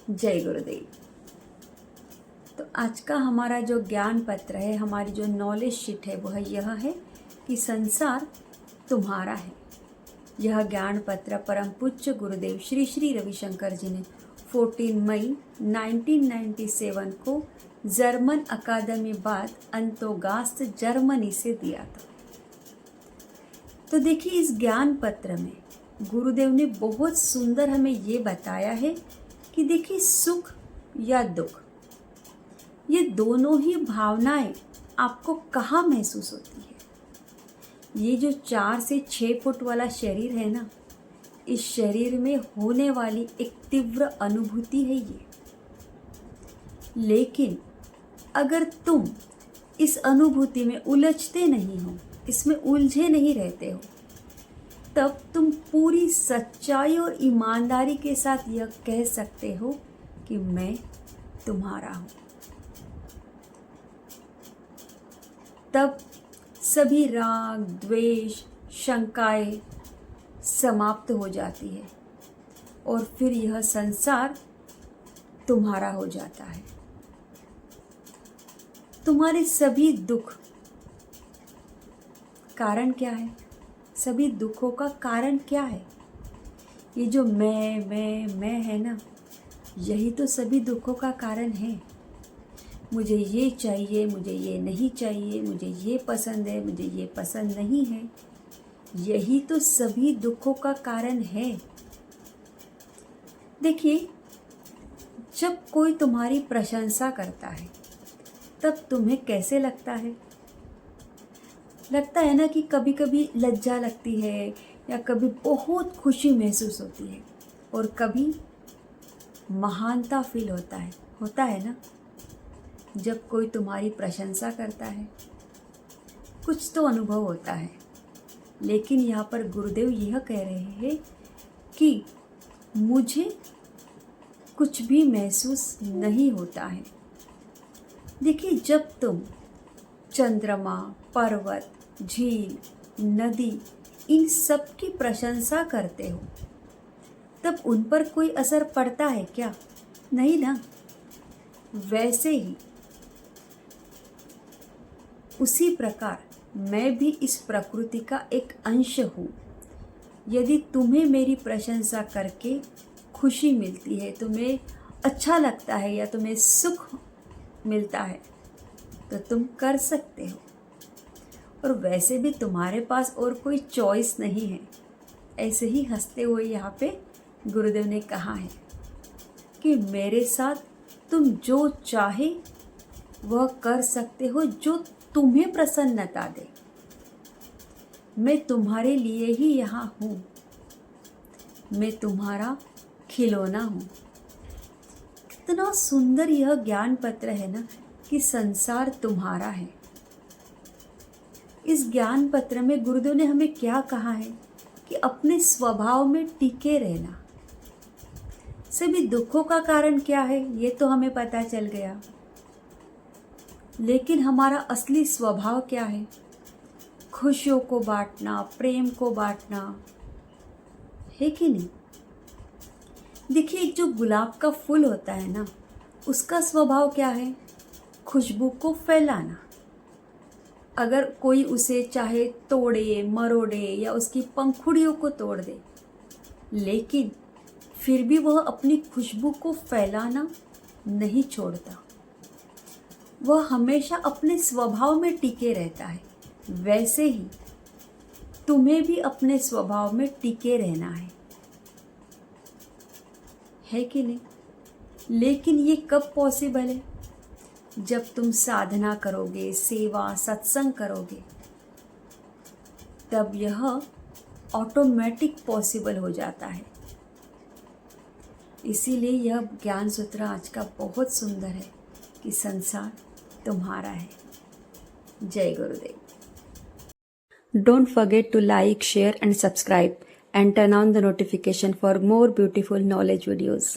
जय गुरुदेव। तो आज का हमारा जो ज्ञान पत्र है, हमारी जो नॉलेज शीट है, वह यह है कि संसार तुम्हारा है। यह ज्ञान पत्र परम पूज्य गुरुदेव श्री श्री रविशंकर जी ने 14 मई 1997 को जर्मन अकादमी बाद अंतोगास्त जर्मनी से दिया था। तो देखिए, इस ज्ञान पत्र में गुरुदेव ने बहुत सुंदर हमें ये बताया है कि देखिए, सुख या दुख, ये दोनों ही भावनाएं आपको कहाँ महसूस होती है। ये जो 4 से 6 फुट वाला शरीर है ना, इस शरीर में होने वाली एक तीव्र अनुभूति है ये। लेकिन अगर तुम इस अनुभूति में उलझते नहीं हो, इसमें उलझे नहीं रहते हो, तब तुम पूरी सच्चाई और ईमानदारी के साथ यह कह सकते हो कि मैं तुम्हारा हूं। तब सभी राग, द्वेष, शंकाएं समाप्त हो जाती है और फिर यह संसार तुम्हारा हो जाता है। तुम्हारे सभी दुख, कारण क्या है? सभी दुखों का कारण क्या है? ये जो मैं है ना, यही तो सभी दुखों का कारण है। मुझे ये चाहिए, मुझे ये नहीं चाहिए, मुझे ये पसंद है, मुझे ये पसंद नहीं है, यही तो सभी दुखों का कारण है। देखिए, जब कोई तुम्हारी प्रशंसा करता है तब तुम्हें कैसे लगता है? लगता है ना कि कभी कभी लज्जा लगती है, या कभी बहुत खुशी महसूस होती है, और कभी महानता फील होता है ना। जब कोई तुम्हारी प्रशंसा करता है, कुछ तो अनुभव होता है। लेकिन यहाँ पर गुरुदेव यह कह रहे हैं कि मुझे कुछ भी महसूस नहीं होता है। देखिए, जब तुम चंद्रमा, पर्वत, झील, नदी, इन सब की प्रशंसा करते हो, तब उन पर कोई असर पड़ता है क्या? नहीं ना। वैसे ही उसी प्रकार मैं भी इस प्रकृति का एक अंश हूँ। यदि तुम्हें मेरी प्रशंसा करके खुशी मिलती है, तुम्हें अच्छा लगता है, या तुम्हें सुख मिलता है, तो तुम कर सकते हो। और वैसे भी तुम्हारे पास और कोई चॉइस नहीं है। ऐसे ही हंसते हुए यहाँ पे गुरुदेव ने कहा है कि मेरे साथ तुम जो चाहे वह कर सकते हो, जो तुम्हें प्रसन्नता दे। मैं तुम्हारे लिए ही यहाँ हूँ। मैं तुम्हारा खिलौना हूँ। कितना सुंदर यह ज्ञान पत्र है ना कि संसार तुम्हारा है। इस ज्ञान पत्र में गुरुदेव ने हमें क्या कहा है कि अपने स्वभाव में टिके रहना। सभी दुखों का कारण क्या है, ये तो हमें पता चल गया। लेकिन हमारा असली स्वभाव क्या है? खुशियों को बांटना, प्रेम को बांटना, है कि नहीं? देखिए, एक जो गुलाब का फूल होता है ना, उसका स्वभाव क्या है? खुशबू को फैलाना। अगर कोई उसे चाहे तोड़े, मरोड़े, या उसकी पंखुड़ियों को तोड़ दे, लेकिन फिर भी वह अपनी खुशबू को फैलाना नहीं छोड़ता। वह हमेशा अपने स्वभाव में टिके रहता है। वैसे ही तुम्हें भी अपने स्वभाव में टिके रहना है कि नहीं? लेकिन ये कब पॉसिबल है? जब तुम साधना करोगे, सेवा, सत्संग करोगे, तब यह ऑटोमेटिक पॉसिबल हो जाता है। इसीलिए यह ज्ञान सूत्र आज का बहुत सुंदर है कि संसार तुम्हारा है। जय गुरुदेव। Don't forget to like, share and subscribe and turn on the notification for more beautiful knowledge videos.